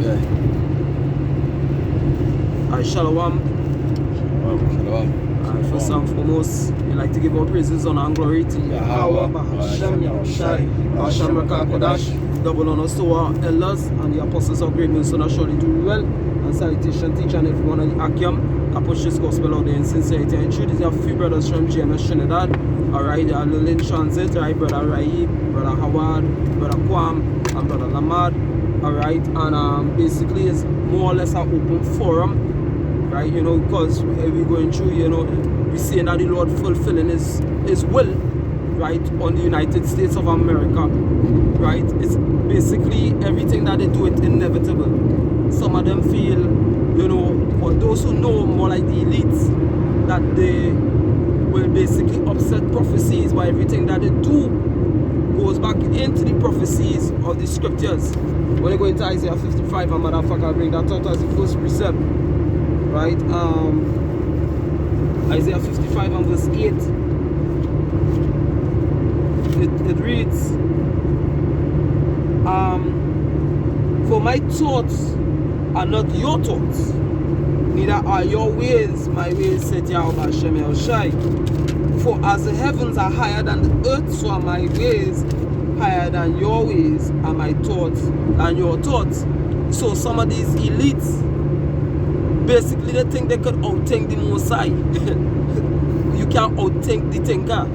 guy. Alright, Shalom. First and foremost, we like to give our praises, honor and glory to Yahweh, Bahashem, Yahushai, Bahashem, Kodash, double honors to our elders and the apostles of great ministry that surely do well. And salutation to each and every one of the Akyam that push this gospel out there in sincerity and truth. These are few brothers from GMS Trinidad. Alright, they are Lilin Transit, right? Brother Raib, Brother Howard, Brother Kwam, and Brother Lamad. Alright, and basically it's more or less an open forum. Right, you know, because we're going through, you know, we're seeing that the Lord fulfilling his will, right, on the United States of America, right. It's basically everything that they do, it's inevitable. Some of them feel, you know, for those who know more like the elites, that they will basically upset prophecies, but everything that they do goes back into the prophecies of the scriptures. When you go into Isaiah 55, a motherfucker bring that out as the first precept. Right, Isaiah 55 and verse 8, it reads, for my thoughts are not your thoughts, neither are your ways my ways, said Yahweh Hashem Yahushai. For as the heavens are higher than the earth, so are my ways higher than your ways, and my thoughts than your thoughts. So some of these elites, basically, they think they could outthink the Most High. You can't outthink the thinker,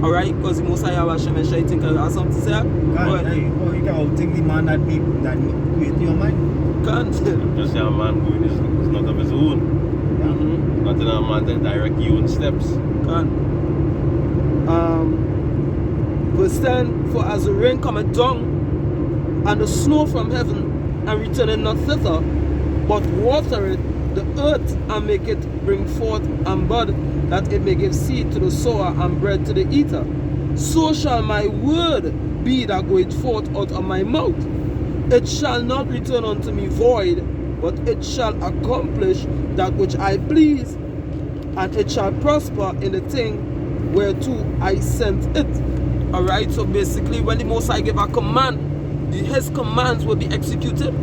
alright? Because the Most High Hashem Yahushai thinker has something to say. You can outthink the man that create your mind. Can't. Just a man going is not of his own. Yeah. Not in a man that direct your own steps. Can't. Verse 10, for as the rain cometh down, and the snow from heaven, and returneth not thither, but watereth the earth, and make it bring forth and bud, that it may give seed to the sower and bread to the eater. So shall my word be that goeth forth out of my mouth. It shall not return unto me void, but it shall accomplish that which I please, and it shall prosper in the thing whereto I sent it. Alright, so basically when the Most High give a command, his commands will be executed.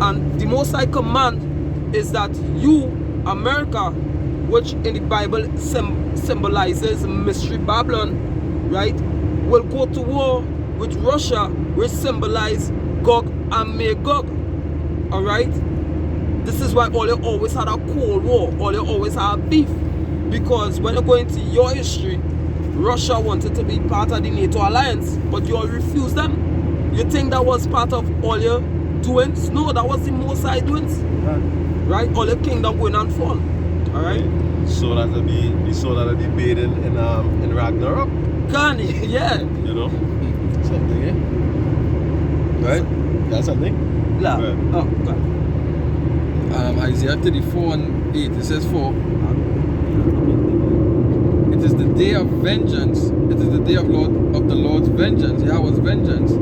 And the Most High command is that you, America, which in the Bible symbolizes mystery Babylon, right, will go to war with Russia, which symbolize Gog and Magog. Alright? This is why all you always had a Cold War, all you always had beef. Because when you go into your history, Russia wanted to be part of the NATO alliance, but you all refused them. You think that was part of all your doings? No, that was the Most High doings. Right? All the kingdom going and fall. Alright? So that we saw that debate in Ragnarok. Can yeah. You know? Something, yeah? Right? That's something? Yeah. Right. Oh, God. Isaiah 34 and 8, it says, for it is the day of vengeance, it is the day of the Lord's vengeance, Yahweh's vengeance,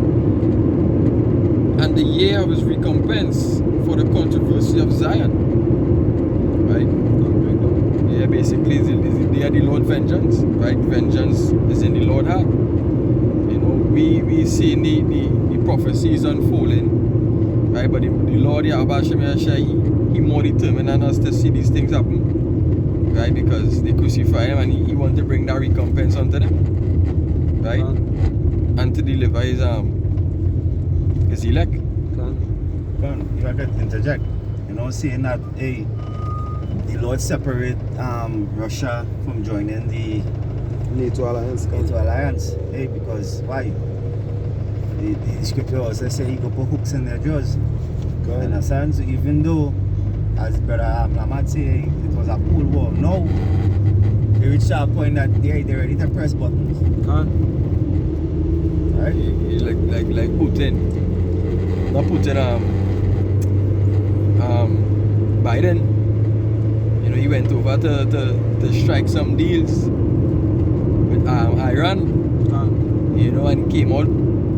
and the year of his recompense for the controversy of Zion. Right? Yeah, basically it's the day of the Lord vengeance, right? Vengeance is in the Lord heart. You know, we see the prophecies unfolding, right? But the Lord Yahweh Hashem Yahushai, he more determined than us to see these things happen, right? Because they crucify him and he want to bring that recompense unto them, right? And to deliver his elect. If I could interject, you know, saying that, hey, the Lord separate Russia from joining the NATO alliance. Hey, because why? The scripture also say he go put hooks in their jaws. In a sense, even though, as Brother Lamad say, it was a Cold War, now they reached a point that they're ready to press buttons. Right? Like Putin. Not Putin, Biden. You know, he went over to strike some deals with Iran. You know, and came out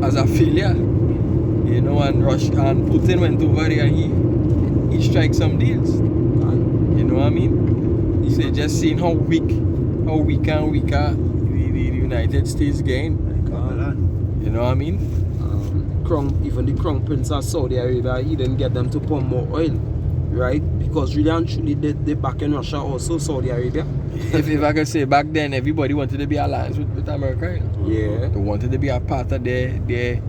as a failure. You know, and Putin went over there and he strike some deals. You know what I mean? So just seeing how weaker and weaker the United States gain. You know what I mean? the crown prince of Saudi Arabia, he didn't get them to pump more oil, right? Because really and truly they back in Russia also, Saudi Arabia. if I could say, back then everybody wanted to be alliance with America. You know? Yeah. They wanted to be a part of their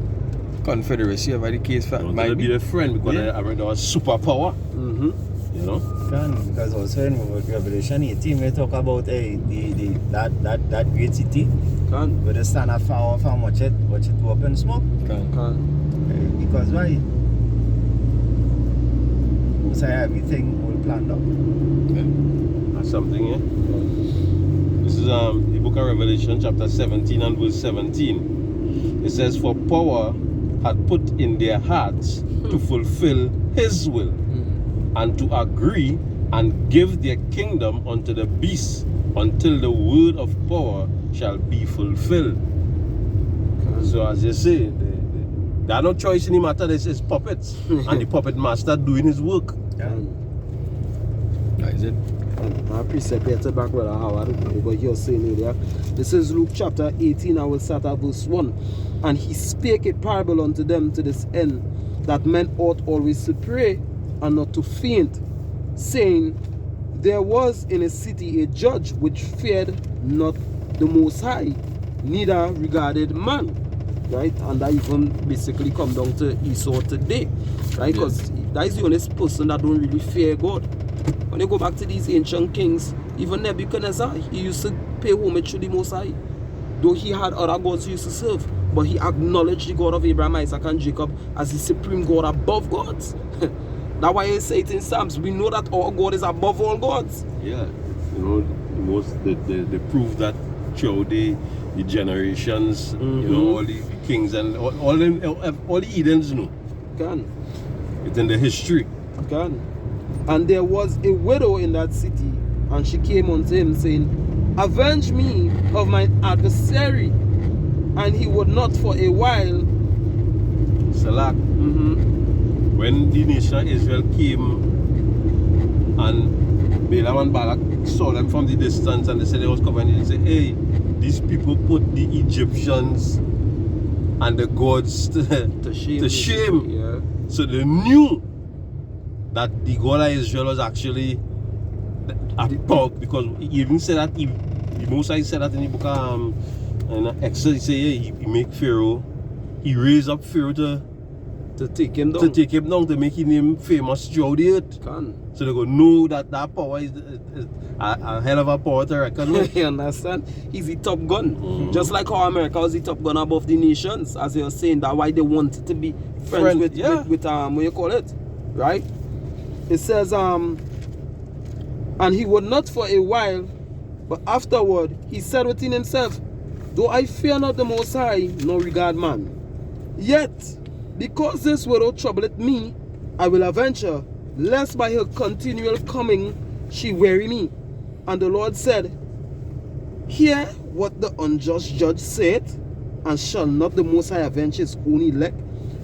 confederacy, whatever the case Wanted to be their friend because America was superpower. Mm-hmm. You know? Because also in Revelation 18 we talk about that great city Can. with the stand of fire and watch it go up in smoke. Because why? We say everything all planned out. That's something, yeah? This is the book of Revelation chapter 17 and verse 17. It says, for power had put in their hearts to fulfill his will, and to agree and give their kingdom unto the beast until the word of power shall be fulfilled. So as you say, there are no choice in the matter. This is puppets, and the puppet master doing his work. That is it. I appreciate Peter back with Howard, but you're saying earlier. This is Luke chapter 18, I will start at verse 1. And he spake a parable unto them to this end, that men ought always to pray and not to faint, saying, there was in a city a judge which feared not the Most High, neither regarded man. Right? And that even basically come down to Esau today. Right? Because that is the only person that don't really fear God. When you go back to these ancient kings, even Nebuchadnezzar, he used to pay homage to the Most High. Though he had other gods he used to serve, but he acknowledged the God of Abraham, Isaac, and Jacob as the supreme God above gods. That's why he say it in Psalms. We know that our God is above all gods. Yeah, you know, they prove that through the generations, you know, all the kings and all the Edens know. Can. It's in the history. Can. And there was a widow in that city, and she came unto him, saying, avenge me of my adversary. And he would not for a while. Salah. When the nation of Israel came and Balaam and Balak saw them from the distance and they said they was coming, they said, hey, these people put the Egyptians and the gods to shame. Yeah. So they knew that the God of Israel was actually a pug, because he even said that, the Most High said that in the book of Exodus. He said, he make Pharaoh, he raised up Pharaoh to take him down. To make his name famous throughout the earth. Can. So they go know that power is a hell of a power to reckon with. You understand? He's the top gun. Just like how America was the top gun above the nations, as you're saying, that's why they wanted to be friends with what you call it, right? It says, and he would not for a while, but afterward he said within himself, though I fear not the Most High, nor regard man, yet because this widow troubleth me, I will avenge her, lest by her continual coming she weary me. And the Lord said, hear what the unjust judge saith, and shall not the Most High avenge his own elect,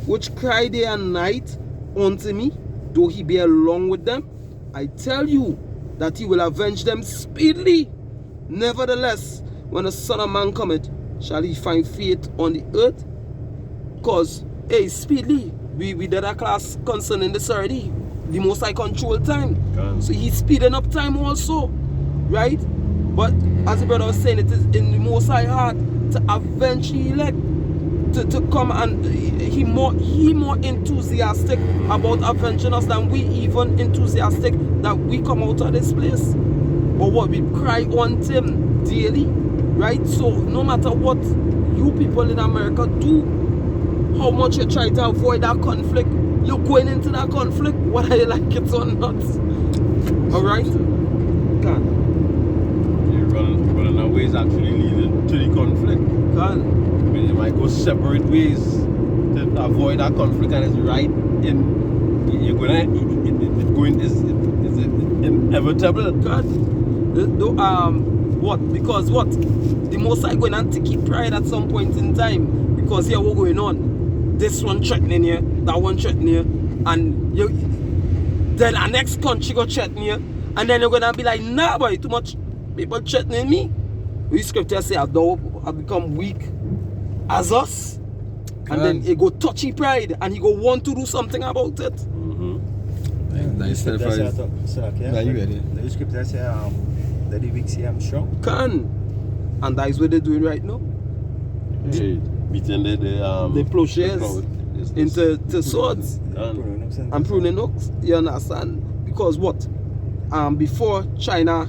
which cry day and night unto me, though he be along with them? I tell you that he will avenge them speedily. Nevertheless, when the Son of Man cometh, shall he find faith on the earth? Because, hey, speedily, we did a class concerning this already. The Most High control time. So he's speeding up time also, right? But as the brother was saying, it is in the Most High heart to avenge the elect, to come, and he more enthusiastic about avenging us than we even enthusiastic that we come out of this place. But what we cry on him daily, right? So no matter what you people in America do, how much you try to avoid that conflict, you're going into that conflict, whether you like it or not. Alright? Running away is actually leading to the conflict. They might go separate ways to avoid that conflict, and it's right in, it's inevitable. What? Because what? The Most High going to keep pride at some point in time, because here what going on? This one threatening you, that one threatening you, and then the next country go threaten you, and then you're gonna be like, nah boy, too much people threatening me. The scripture say, thou have become weak as us. And then he go touchy pride and he go want to do something about it. That is The self-rise. scripture You ready? The scripture say that the weak say I'm strong. Can. And that is what they're doing right now. Hey, beating The plowshares into the swords and pruning hooks. You understand? Because what? Before China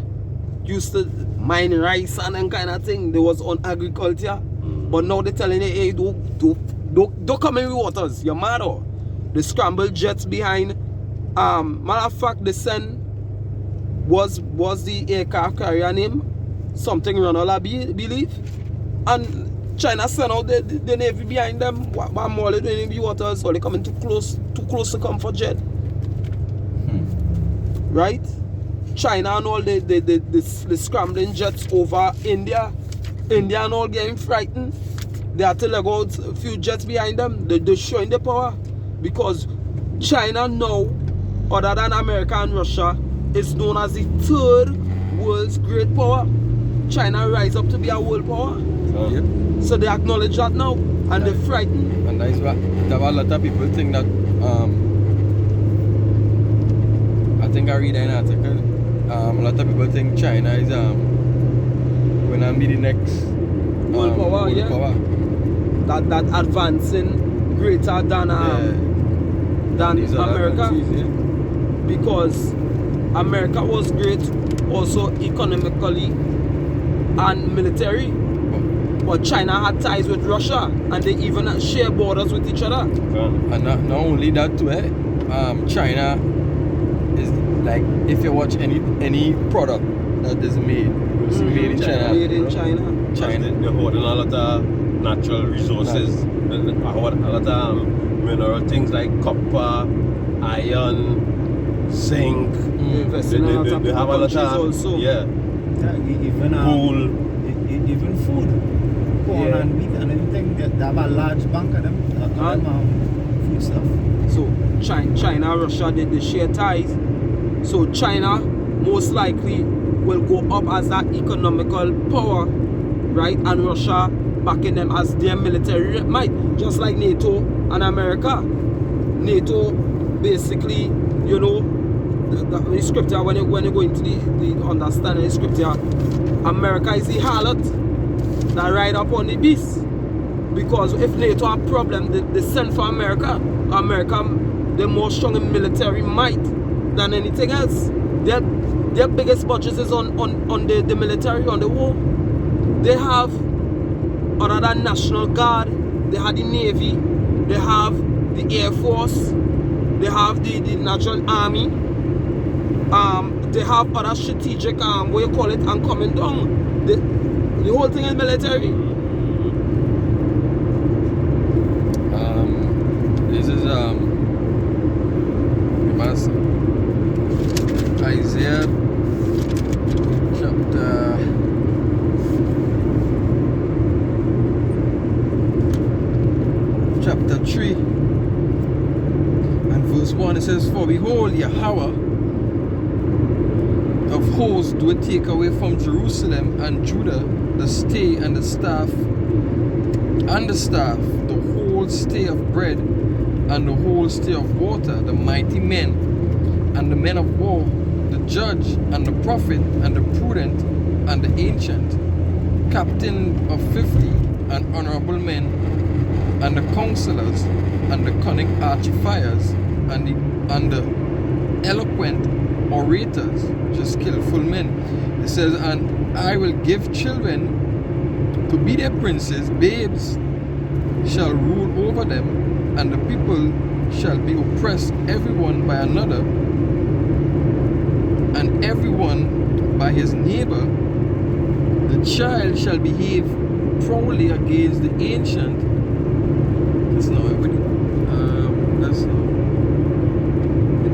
used to mine rice and them kind of thing, they was on agriculture. But now they're telling you, hey, don't come in with waters. You're mad or? The scrambled jets behind. Matter of fact, the send was the aircraft carrier name something Ronald believe, and China sent out the navy behind them. What more they doing in the waters? Or they coming too close to come for jet? Right? China and all the scrambling jets over India and all getting frightened. They have to let go a few jets behind them. They're showing the power because China now, other than America and Russia, is known as the third world's great power. China rise up to be a world power. Yep. So they acknowledge that now and they're frightened. And that is what a lot of people think that I think I read an article. A lot of people think China is going to be the next World power, yeah. power. That advancing greater than These other America. countries, yeah. Because America was great also economically and military. But China had ties with Russia and they even share borders with each other. And not only that too, China is like, if you watch any product that is made, it's made in China. Made in China. They're holding a lot of natural resources, a lot of mineral things like copper, iron, zinc. They invest in a lot of They have a lot countries of also. Even coal. even food, corn and wheat and everything. They have a large bank of them. Food stuff. So China, Russia, they share ties. So China most likely will go up as that economical power, right? And Russia backing them as their military might, just like NATO and America. NATO basically, you know, the scripture when you go into the understanding the scripture, America is the harlot that ride up on the beast. Because if NATO have problem, they send for America. America, they're more strong in military might than anything else. Their biggest budget is on the military, on the war. They have, other than National Guard, they have the Navy, they have the Air Force, they have the National Army, they have other strategic, what you call it, and coming down. The whole thing is military. This is Isaiah chapter 3 and verse 1. It says, "For behold, Yahweh of hosts doeth take away from Jerusalem and Judah the stay and the staff, the whole stay of bread and the whole stay of water, the mighty men and the men of war, the judge and the prophet and the prudent and the ancient, captain of 50 and honorable men, and the counselors and the cunning artificers and the eloquent orators, just skillful men." It says, "And I will give children to be their princes, babes shall rule over them, and the people shall be oppressed, everyone by another, and everyone by his neighbor. The child shall behave proudly against the ancient." That's not everybody. That's in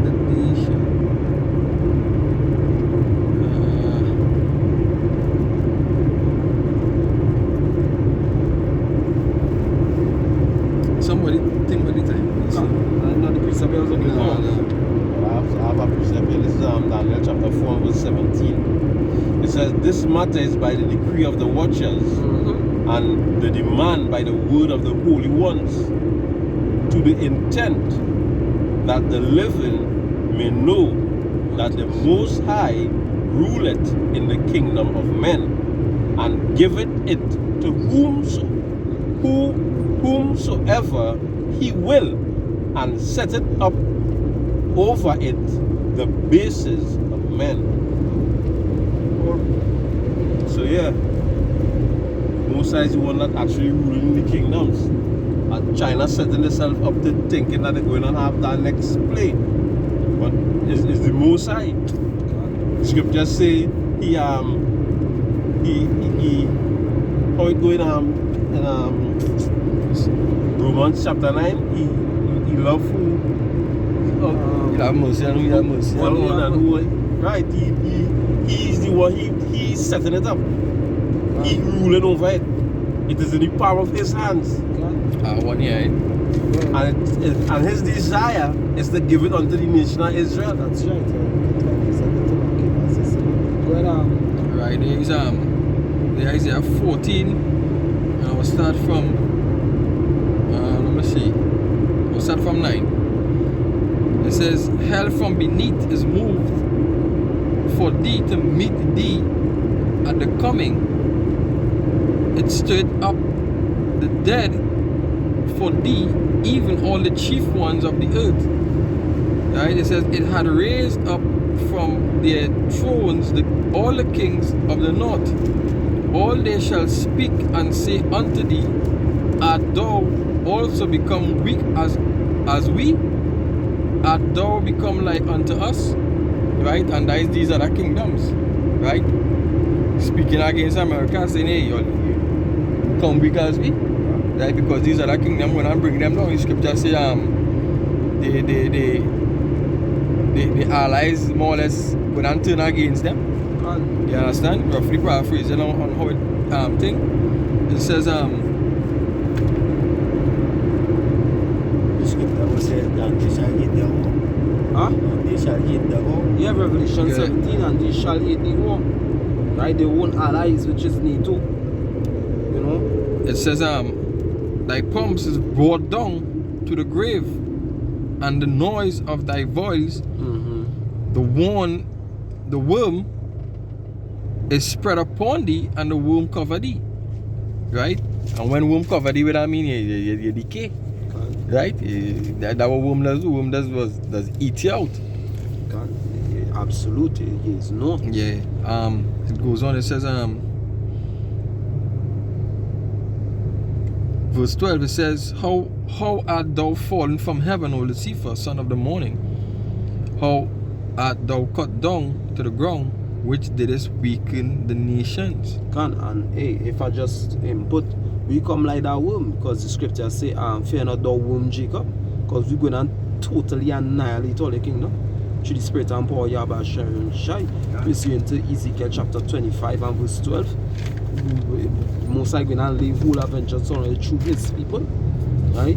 the nation. Somebody think about the time. Not the precept I was looking for. I have a precept here. This is Daniel chapter 4 verse 17. It says, "This matter is by the decree of the watchers, and the demand by the word of the holy ones, to the intent that the living may know that the Most High ruleth in the kingdom of men, and giveth it to whomsoever he will, and setteth up over it the bases of men. So yeah, Most High is the one that actually ruling the kingdoms. And China setting itself up to thinking that they're going to have that next play. But it's the Most High. The scriptures say he how it going in Romans chapter 9, he love who He have mercy and we have mercy. right, he's the one, he's setting it up. He ruling over it. It is in the palm of his hands. 1 year. And his desire is to give it unto the nation of Israel. That's right. Right, there's the Isaiah 14, and I will start from let me see. We'll start from 9. It says, hell from beneath is moved for thee to meet thee at the coming. It stirred up the dead for thee, even all the chief ones of the earth. Right? It says, it had raised up from their thrones all the kings of the north. All they shall speak and say unto thee, art thou also become weak as we? Art thou become like unto us? Right? And these are the kingdoms. Right? Speaking against America, saying, hey, you come weak as we? Right? Because these are the kingdoms, when I bring them down, the scripture say the allies more or less when I turn against them. You understand? Roughly paraphrasing on how it thing. It says The scripture was said that they shall hate the war. And they shall hate the war. Yeah, Revelation Yeah. 17, and they shall hate the war. Right? They won't allies, which is NATO. You know? it says thy pumps is brought down to the grave, and the noise of thy voice, the worm is spread upon thee, and the worm cover thee. Right? And when worm cover thee, what I mean, you decay. Right? That what worm does do. Worm does eat you out. Absolutely, yes, no. Yeah. It goes on. It says verse 12. It says, how art thou fallen from heaven, O Lucifer, son of the morning? How art thou cut down to the ground, which didst weaken the nations? And hey, if I just put, we come like that worm, because the scripture say, fear not thou worm, Jacob, because we're going to totally annihilate all the kingdom through the spirit and power Yahweh Shai. We see into Ezekiel chapter 25 and verse 12. Most likely going to leave whole of vengeance on the true his people. Right?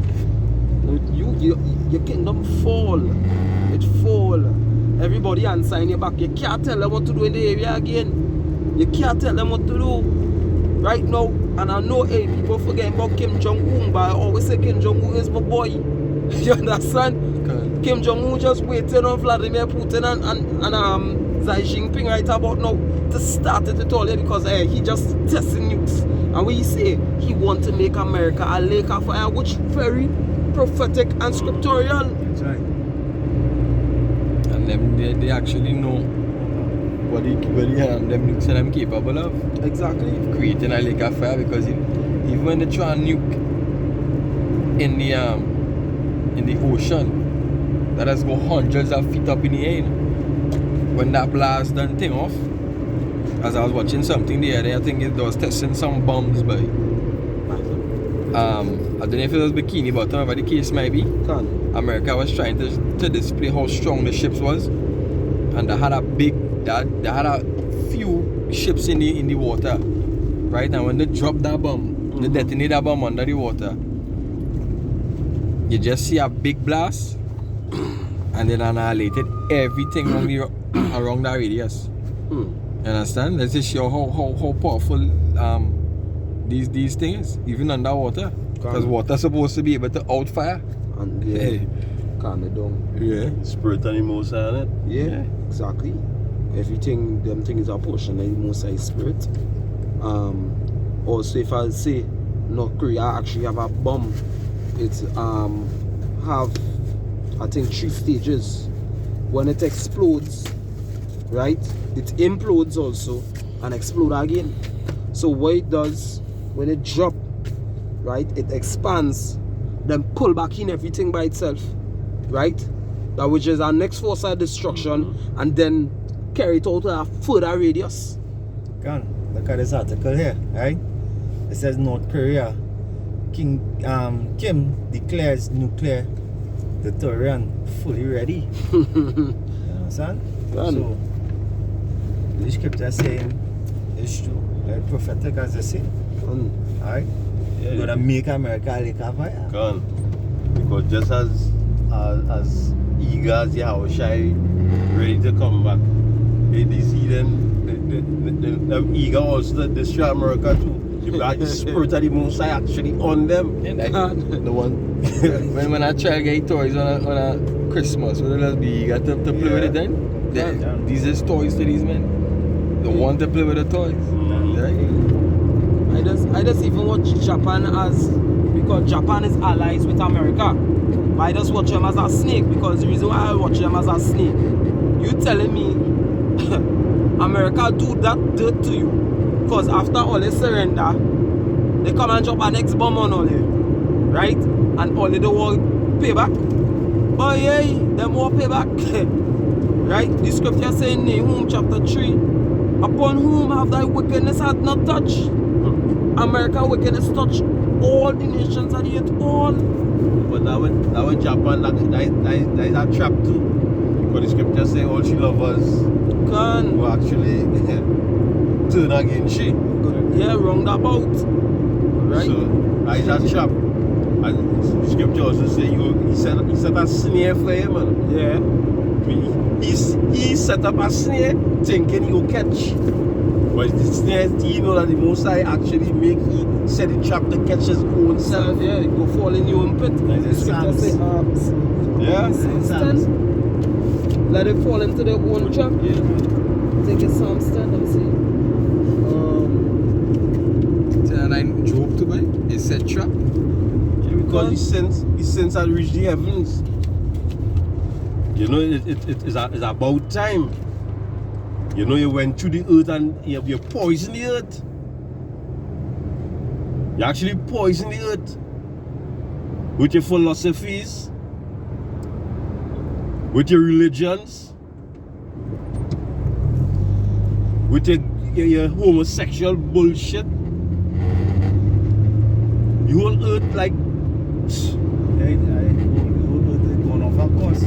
Your kingdom fall. It fall. Everybody answer in your back. You can't tell them what to do in the area again. You can't tell them what to do. Right now, and I know people forget about Kim Jong-un, but I always say Kim Jong-un is my boy. You understand? Okay. Kim Jong-un just waiting on Vladimir Putin and Xi Jinping right about now to start it all here, because he just testing nukes. And when he say he want to make America a lake of fire, which very prophetic and scriptural. That's right. And them, they actually know what them nukes and them capable of. Exactly. Creating a lake of fire, because even when they try and nuke in the ocean, that has go hundreds of feet up in the air. You know? When that blast done thing off, as I was watching something the other day, I think it was testing some bombs by I don't know if it was Bikini Bottom, whatever the case might be. America was trying to display how strong the ships was, and they had a few ships in the water, right? And when they dropped that bomb, they detonate that bomb under the water, you just see a big blast, and then annihilated everything around that radius. You understand? Let's just show how powerful these things, even underwater. Because water's supposed to be able to outfire. And calm it down. Yeah. Spirit and emotion on it. Yeah, exactly. Everything, them things are portion of the Most High Spirit. Also, if I say North Korea actually have a bomb, it's have, I think, 3 stages. When it explodes, right, it implodes also and explode again. So what it does, when it drop, right, it expands, then pull back in everything by itself, right? That which is our next force of destruction, and then carry it out to a further radius. Can look at this article here, right? It says North Korea, Kim declares nuclear deterrent fully ready. You understand? So the scripture saying it's true, right? Prophetic as they say. Alright? Yeah, You're gonna make America a lake of fire. Gone. Because just as eager as Yahushai ready to come back, these heathen, the eager also to destroy America too. The spirit of the Most High actually on them. And the one when I try to get toys on a Christmas, will it be eager to play with it then? These is toys to these men. They want to play with the toys. I just even watch Japan as, because Japan is allies with America. But I just watch them as a snake, because the reason why I watch them as a snake, you telling me America do that dirt to you, because after all they surrender, they come and drop an next bomb on all you, right? And only the war payback. But yeah, them more payback. Right? The scripture saying Nahum chapter 3, upon whom have thy wickedness hath not touched. America wickedness touch all the nations of the earth, all. But now in Japan, that is a trap too. Because the scripture say all she lovers Can. will actually turn against she. Yeah, roundabout. Right? So that is a trap. And the scripture also say he set a snare for him, man. Yeah. He set up a snare thinking he will catch. But the snare, you know that the Most High actually he set a trap to catch his own self. Yeah, you go fall in your own pit. Like The the scripture Psalms. say, Yeah. Psalms. 10. Let it fall into their own trap. Yeah. Take it Psalms 10, let me see. And I Job to buy, it said trap. Because his sins had reached the heavens. You know, it's about time. You know, you went through the earth and you poisoned the earth. You actually poisoned the earth with your philosophies, with your religions, with your homosexual bullshit. The whole earth like Going off our course.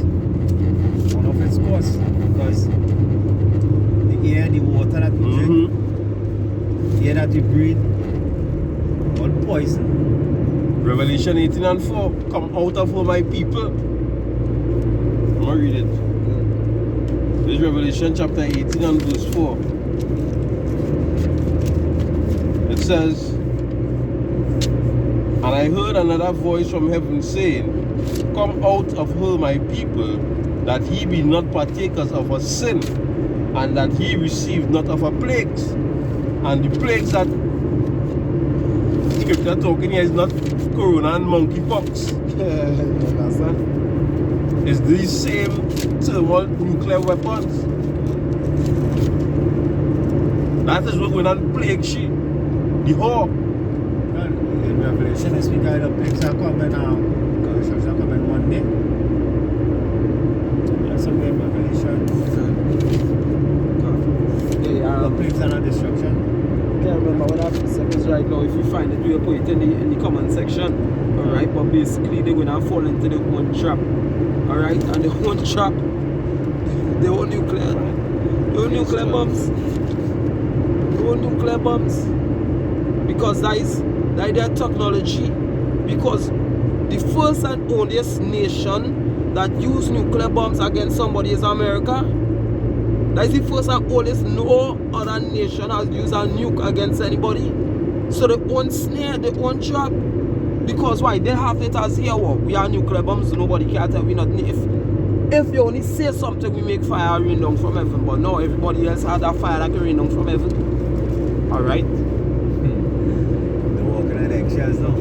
Going off its course. Because the air, the water that we drink, the air that we breathe, all poison. Revelation 18:4, come out of her, my people. I'm gonna read it. This is Revelation chapter 18 and verse 4. It says, and I heard another voice from heaven saying, come out of her, my people, that he be not partakers of her sin, and that he receive not of her plagues. And the plagues that scripture talking here is not corona and monkeypox. It's these same thermal nuclear weapons. That is what we're not plague she. The whore. In Revelation, they speak of the plagues are coming now. Curses are coming one day. That's a way in Revelation. The plagues are not destruction. Can't remember what that seconds right now. If you find it, we'll put it in the comment section. Alright, but basically they're gonna fall into the one trap. Alright, and the one trap, the whole nuclear bombs. The whole nuclear bombs. Because that is their technology. Because the first and onlyest nation that use nuclear bombs against somebody is America. That is the first and oldest. No other nation has used a nuke against anybody. So they own snare, they own trap. Because why? They have it as here. What? We are nuclear bombs, so nobody can tell me nothing. If you only say something, we make fire rain down from heaven. But no, everybody else had that fire that can rain down from heaven. Alright? They're walking on eggshells now.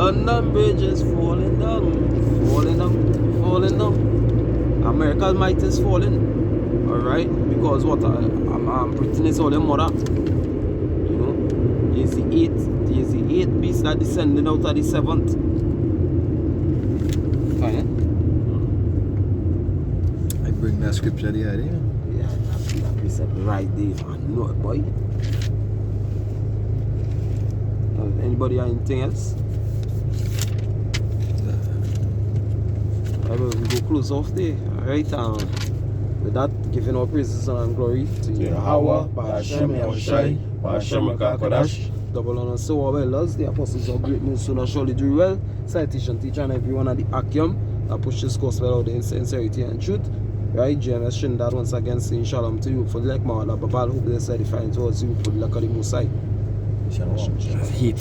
London Bridge is falling down, falling down, falling down. America's might is falling. Alright? Because what? I'm pretending it's all their mother. You know? There's the eighth beast that descended out of the seventh. Fine? I bring that scripture there, yeah. Yeah, that precept right there, man. You know it, boy. Anybody have anything else? Alright, we go close off there. Alright, with that, giving all praises and glory to Yahweh, Ba'ashem, Yahushai, Ba'ashem, Kodash. Double honor, so well as the apostles of great news soon surely do well. Citation, teacher, and everyone at the Achium that pushes gospel out in sincerity and truth. Right, GMS Trinidad once again saying shalom to you for the like Mawala Babal, who bless edifying towards you for the luck of the Most High. Shalom. Heat